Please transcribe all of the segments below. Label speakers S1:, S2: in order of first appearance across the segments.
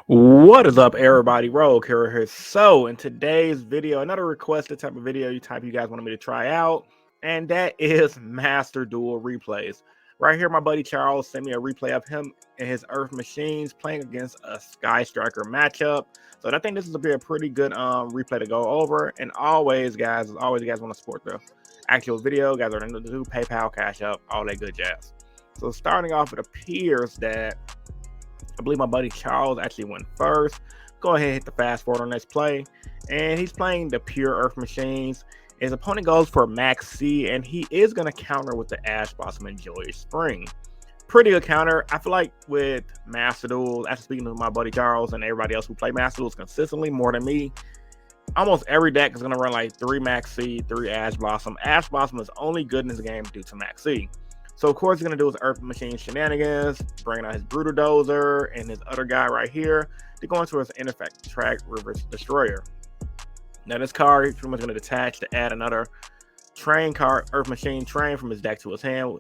S1: What is up, everybody? Rogue here. So, in today's video, another requested type of video you guys wanted me to try out, and that is Master Duel replays. Right here, my buddy Charles sent me a replay of him and his Earth Machines playing against a Sky Striker matchup. So, I think this is be a pretty good replay to go over. And always, guys, as always, you guys want to support the actual video, guys are going to do PayPal, Cash Up, all that good jazz. So, starting off, it appears that I believe my buddy Charles actually went first. Go ahead and hit the fast forward on this play. And he's playing the pure Earth Machines. His opponent goes for Max C, and he is going to counter with the Ash Blossom and Joyous Spring. Pretty good counter. I feel like with Master Duels, after speaking to my buddy Charles and everybody else who play Master Duels consistently more than me, almost every deck is going to run like 3 Max C, 3 Ash Blossom. Ash Blossom is only good in this game due to Max C. So, of course, he's going to do his Earth Machine shenanigans, bringing out his Brutal Dozer and his other guy right here to go into his Ineffect Track Reverse Destroyer. Now, this card, he's pretty much going to detach to add another train card, Earth Machine train from his deck to his hand.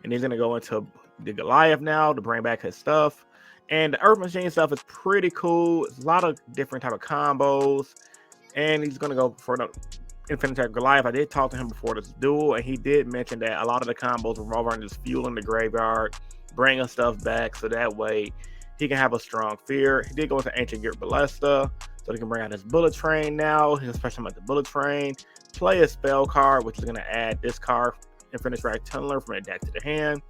S1: And he's going to go into the Goliath now to bring back his stuff. And the Earth Machine stuff is pretty cool. It's a lot of different type of combos. And he's going to go for another Infinite Attack Goliath. I did talk to him before this duel, and he did mention that a lot of the combos revolve around just fueling the graveyard, bringing stuff back, so that way he can have a strong fear. He did go into Ancient Gear Ballista, so he can bring out his Bullet Train now. He can special him at the Bullet Train, play a spell card, which is going to add this card, Infinite Strike Tunneler, from the deck to the hand.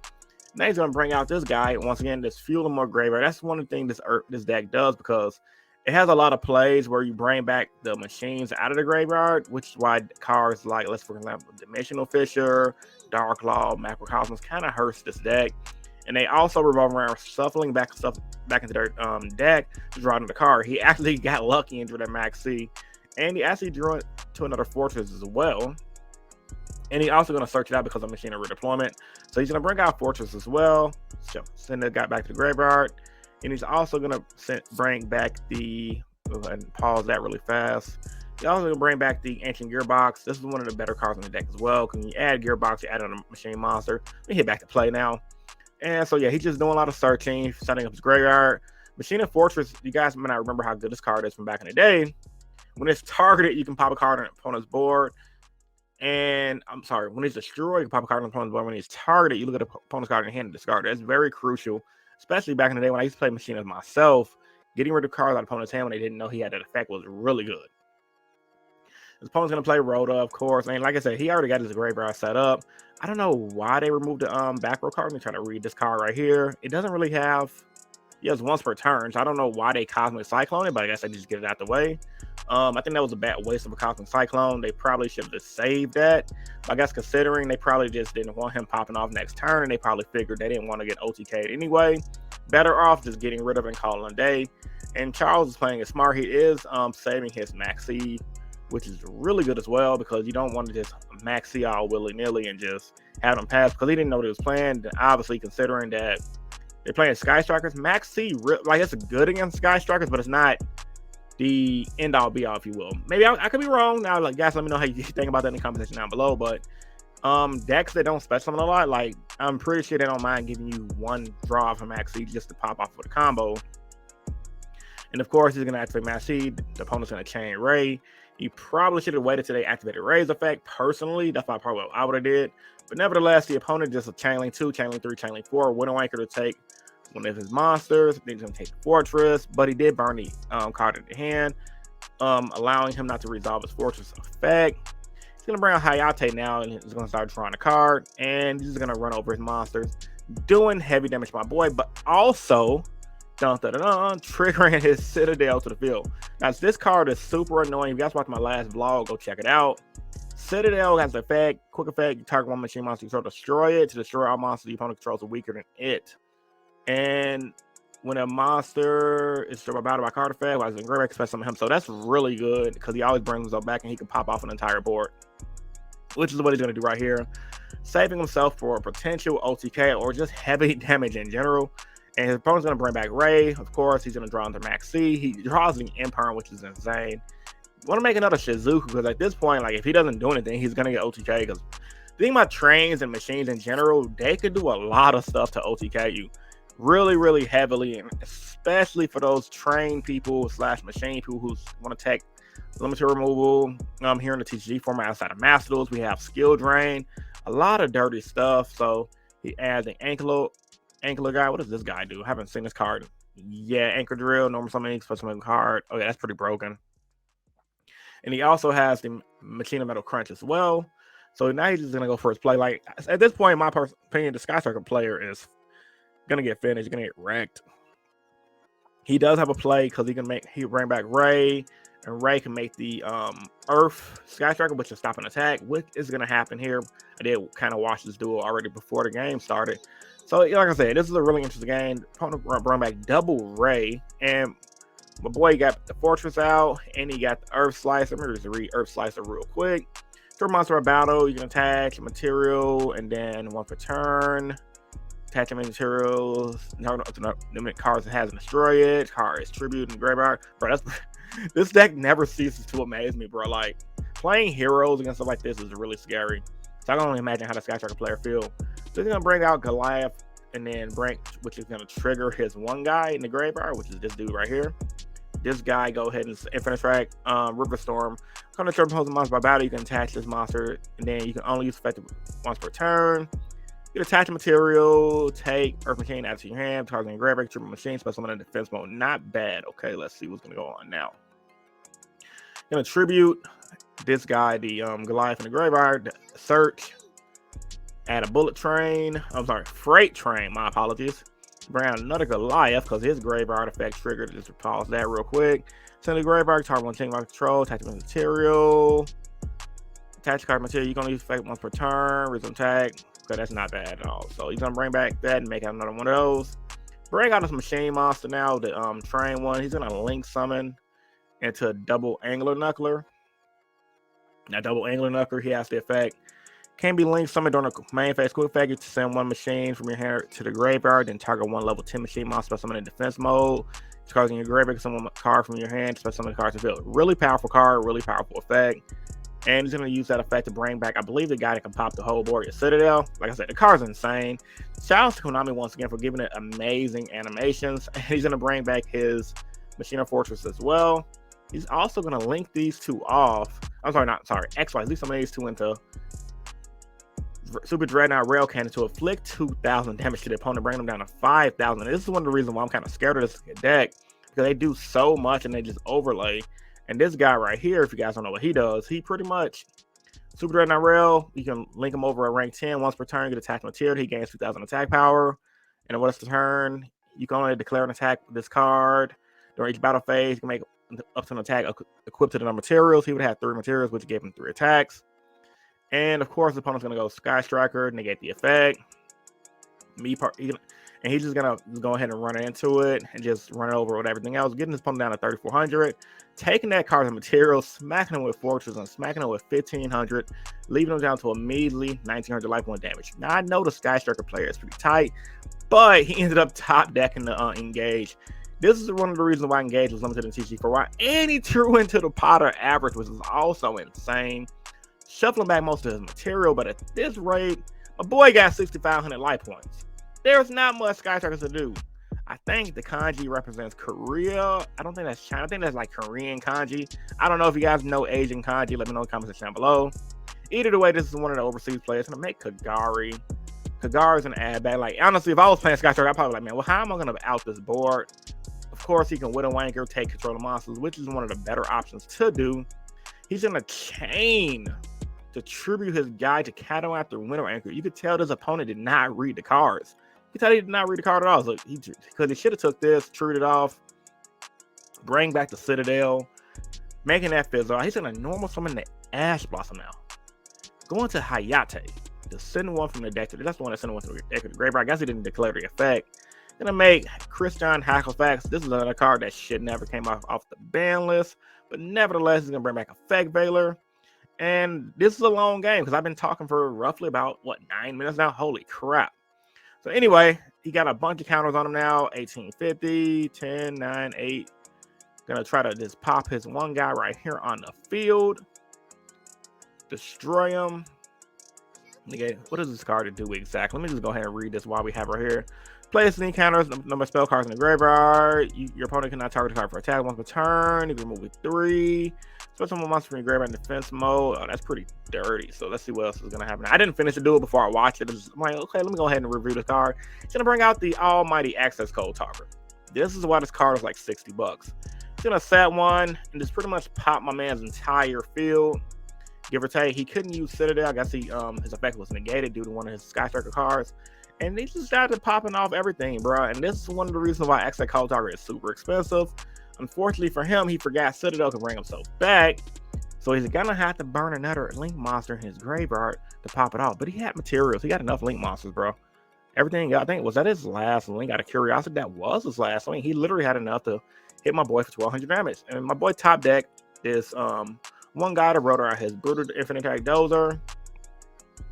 S1: Now he's going to bring out this guy, once again, this fueling more graveyard. That's one of the things this deck does, because it has a lot of plays where you bring back the machines out of the graveyard, which is why cards like, let's for example, Dimensional Fisher, Dark Law, Macrocosmos kind of hurts this deck. And they also revolve around shuffling back stuff back into their deck to draw another card. He actually got lucky and drew that Max C, and he actually drew it to another Fortress as well. And he's also going to search it out because of Machine of Redeployment. So he's going to bring out Fortress as well, send that guy back to the graveyard. And he's also going to bring back the, go ahead and pause that really fast. He's also going to bring back the Ancient Gearbox. This is one of the better cards in the deck as well. Because when you add Gearbox, you add on a Machine Monster. We hit back to play now. And so, yeah, he's just doing a lot of searching, setting up his graveyard. Machine and Fortress, you guys might not remember how good this card is from back in the day. When it's targeted, you can pop a card on an opponent's board. And, I'm sorry, when it's destroyed, you can pop a card on an opponent's board. When it's targeted, you look at the opponent's card in hand and discard it. That's very crucial. Especially back in the day when I used to play Machine as myself, getting rid of cards out of opponent's hand when they didn't know he had that effect was really good. His opponent's going to play Rhoda, of course. And like I said, he already got his graveyard set up. I don't know why they removed the back row card. Let me try to read this card right here. It doesn't really have... He has once per turn, so I don't know why they Cosmic Cyclone it, but I guess they just get it out the way. I think that was a bad waste of a Cosmic Cyclone. They probably should have just saved that. But I guess considering they probably just didn't want him popping off next turn, and they probably figured they didn't want to get OTK'd anyway. Better off just getting rid of it and calling a day. And Charles is playing it smart. He is saving his Max C, which is really good as well, because you don't want to just Max C all willy-nilly and just have him pass, because he didn't know what he was playing. Obviously, considering that they're playing Sky Strikers, Max C, like, it's good against Sky Strikers, but it's not the end-all, be-all, if you will. Maybe I could be wrong. Now, like, guys, let me know how you think about that in the comment section down below. But decks that don't special summon a lot, like, I'm pretty sure they don't mind giving you one draw from Max C just to pop off with a combo. And, of course, he's going to activate Max C. The opponent's going to chain Ray. He probably should have waited till they activated Ray's effect. Personally, that's probably what I would have did. But nevertheless, the opponent just a Chain Link 2, Chain Link 3, Chain Link 4, Widow Anchor to take one of his monsters. Then he's going to take the Fortress, but he did burn the card in the hand, allowing him not to resolve his Fortress effect. He's going to bring out Hayate now, and he's going to start drawing a card, and he's going to run over his monsters, doing heavy damage to my boy, but also triggering his Citadel to the field. Now, this card is super annoying. If you guys watched my last vlog, go check it out. Citadel has an effect, quick effect. You target one machine monster, you sort of destroy it. To destroy all monsters the opponent controls are weaker than it. And when a monster is destroyed by battle by card effect, well, it's great expect some of him. So that's really good, because he always brings himself back and he can pop off an entire board, which is what he's going to do right here, saving himself for a potential OTK or just heavy damage in general. And his opponent's going to bring back Ray. Of course, he's going to draw into Max C. He draws the Imperm, which is insane. Want to make another Shizuku, because at this point, like, if he doesn't do anything, he's going to get OTK. Because the thing about trains and machines in general, they could do a lot of stuff to OTK you. really heavily, and especially for those trained people slash machine people who want to take limited removal. Here in the TCG format outside of Master Duels, we have skill drain, a lot of dirty stuff. So he adds an ankler guy. What does this guy do? I haven't seen this card. Yeah, anchor drill, normal summoning, special summon card. Oh yeah, that's pretty broken. And he also has the Machine of Metal Crunch as well. So now he's just gonna go for his play. Like at this point, in my opinion, the Sky Striker player is gonna get finished, gonna get wrecked. He does have a play because he bring back Ray, and Ray can make the Earth Sky Striker, which is stop an attack. What is gonna happen here? I did kind of watch this duel already before the game started. So like I said, this is a really interesting game. Opponent bring back double Ray, and my boy got the Fortress out, and he got the Earth Slicer. I'm gonna just read Earth Slicer real quick. Through monster battle, you can attach material, and then one per turn. Attach materials. Limit cards that has destroy it. Card is tribute and graveyard. Bro, this deck never ceases to amaze me, bro. Like playing heroes against stuff like this is really scary. So I can only imagine how the Sky Striker player feel. So he's gonna bring out Goliath, and then which is gonna trigger his one guy in the graveyard, which is this dude right here. This guy go ahead and Infinite Track, River Storm. Come to turn opposing monster by battle, you can attach this monster, and then you can only use effective once per turn. You can attach a material, take Earth Machine, add to your hand, targeting graveyard, triple machine, special summon in defense mode. Not bad. Okay, let's see what's gonna go on now. Gonna tribute this guy, the Goliath in the graveyard, search, add a bullet train. I'm sorry, freight train. My apologies. Bring out another Goliath because his graveyard effect triggered. Just pause that real quick. Send the graveyard, target one chain by control, attach material. Attach card material. You're gonna use effect once per turn, resume tag. Okay, that's not bad at all. So he's gonna bring back that and make out another one of those. Bring out this machine monster now, the train one. He's gonna link summon into double angler knuckler. Now double angler knuckler, he has the effect. Can be linked summoned during a main phase quick effect. You to send one machine from your hand to the graveyard, then target one level 10 machine monster by summoning in defense mode. Targeting your graveyard, summon a card from your hand, special summon cards to field. Really powerful card, really powerful effect. And he's going to use that effect to bring back, I believe, the guy that can pop the whole board, your Citadel. Like I said, the card's insane. Shout out to Konami once again for giving it amazing animations. And he's going to bring back his Machina Fortress as well. He's also going to link these two off. I'm sorry, not sorry. X-Wise, leave some of these two into Super Dreadnought Rail Cannon to inflict 2,000 damage to the opponent, bring them down to 5,000. This is one of the reasons why I'm kind of scared of this deck, because they do so much and they just overlay. And this guy right here, if you guys don't know what he does, he pretty much Super Dreadnought Rail. You can link him over at rank 10 once per turn, get attack material. He gains 2,000 attack power. And what's the turn? You can only declare an attack with this card during each battle phase. You can make up to an attack equipped to the materials. He would have 3 materials, which gave him 3 attacks. And of course, the opponent's gonna go Sky Striker, negate the effect. And he's just gonna go ahead and run into it and just run it over with everything else, getting his opponent down to 3,400, taking that card's material, smacking him with Fortress, and smacking him with 1,500, leaving him down to a measly 1,900 life point damage. Now I know the Sky Striker player is pretty tight, but he ended up top decking the Engage. This is one of the reasons why Engage was limited in TG4Y, and he threw into the Potter average, which is also insane. Shuffling back most of his material, but at this rate, my boy got 6,500 life points. There's not much Sky Strikers to do. I think the kanji represents Korea. I don't think that's China. I think that's like Korean kanji. I don't know if you guys know Asian kanji. Let me know in the comments section below. Either way, this is one of the overseas players. I'm gonna make Kagari. Kagari's an ad bag. Like honestly, if I was playing Sky Striker, I'd probably be like, man, well, how am I gonna out this board? Of course, he can Widow Wanker, take control of monsters, which is one of the better options to do. He's gonna chain to tribute his guy to counteract the Winter Anchor. You could tell this opponent did not read the cards. You could tell he did not read the card at all. So because he should have took this, trued it off, bring back the Citadel, making that fizzle. He's gonna normal summon the Ash Blossom now. Going to Hayate, the send one from the deck. That's the one that sent one to the deck of the graveyard. I guess he didn't declare the effect. Gonna make Christian Hacklefacts. This is another card that shit never came off the ban list, but nevertheless, he's gonna bring back Effect Veiler. And this is a long game because I've been talking for roughly about 9 minutes now. Holy crap. So anyway, he got a bunch of counters on him now. 1850, 10, 9, 8. Gonna try to just pop his one guy right here on the field. Destroy him. Okay, what does this card do exactly? Let me just go ahead and read this while we have her here. Place any counters, number of spell cards in the graveyard. Your opponent cannot target a card for attack once per turn. You can remove it 3. Special monster from your graveyard in defense mode. Oh, that's pretty dirty. So let's see what else is going to happen. I didn't finish the duel before I watched it. I'm like, okay, let me go ahead and review this card. It's going to bring out the almighty access code talker. This is why this card is like $60. It's going to set one and just pretty much pop my man's entire field. Give or take. He couldn't use Citadel. I guess his effect was negated due to one of his Skystriker cards. And they just started popping off everything, bro. And this is one of the reasons why Access Code Talker is super expensive. Unfortunately for him, he forgot Citadel could bring himself back. So he's gonna have to burn another Link monster in his graveyard to pop it off. But he had materials. He got enough Link monsters, bro. Everything, I think, was that his last Link? Out of curiosity, that was his last Link. He literally had enough to hit my boy for 1200 damage. And my boy top deck is one guy to rotor out his Brutal Infinite Attack Dozer.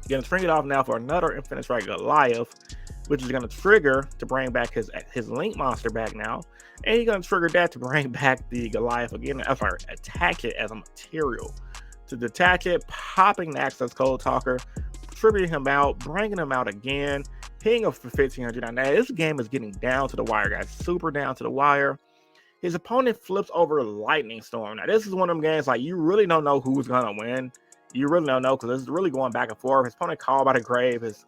S1: Gonna string it off now for another Infinite Strike Goliath, which is gonna trigger to bring back his Link monster back now, and he's gonna trigger that to bring back the Goliath again. I'm sorry, attach it as a material to detach it, popping the Access Code Talker, triggering him out, bringing him out again, hitting him for 1500. Now this game is getting down to the wire, guys, super down to the wire. His opponent flips over Lightning Storm. Now this is one of them games like you really don't know who's gonna win. You really don't know because it's really going back and forth. His opponent called by the grave, his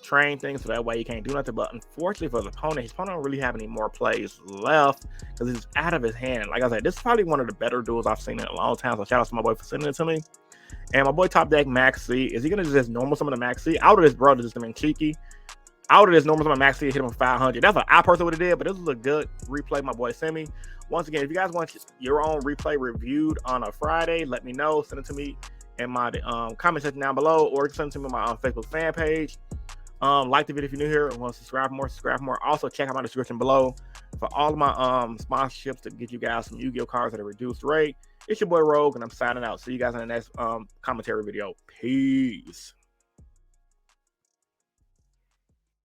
S1: train things, so that way he can't do nothing. But unfortunately for his opponent don't really have any more plays left because it's out of his hand. And like I said, this is probably one of the better duels I've seen in a long time. So shout out to my boy for sending it to me. And my boy top deck Max C. Is he gonna just normal summon the Max C? Out of this brother just been cheeky. Out of this normal summon Max C, hit him with 500. That's what I personally would have did, but this was a good replay. My boy sent me. Once again, if you guys want your own replay reviewed on a Friday, let me know. Send it to me in my comment section down below, or send it to me on my Facebook fan page. Like the video if you're new here and want to subscribe more. Also check out my description below for all of my sponsorships to get you guys some Yu-Gi-Oh cards at a reduced rate. It's your boy Rogue, and I'm signing out. See you guys in the next commentary video. Peace.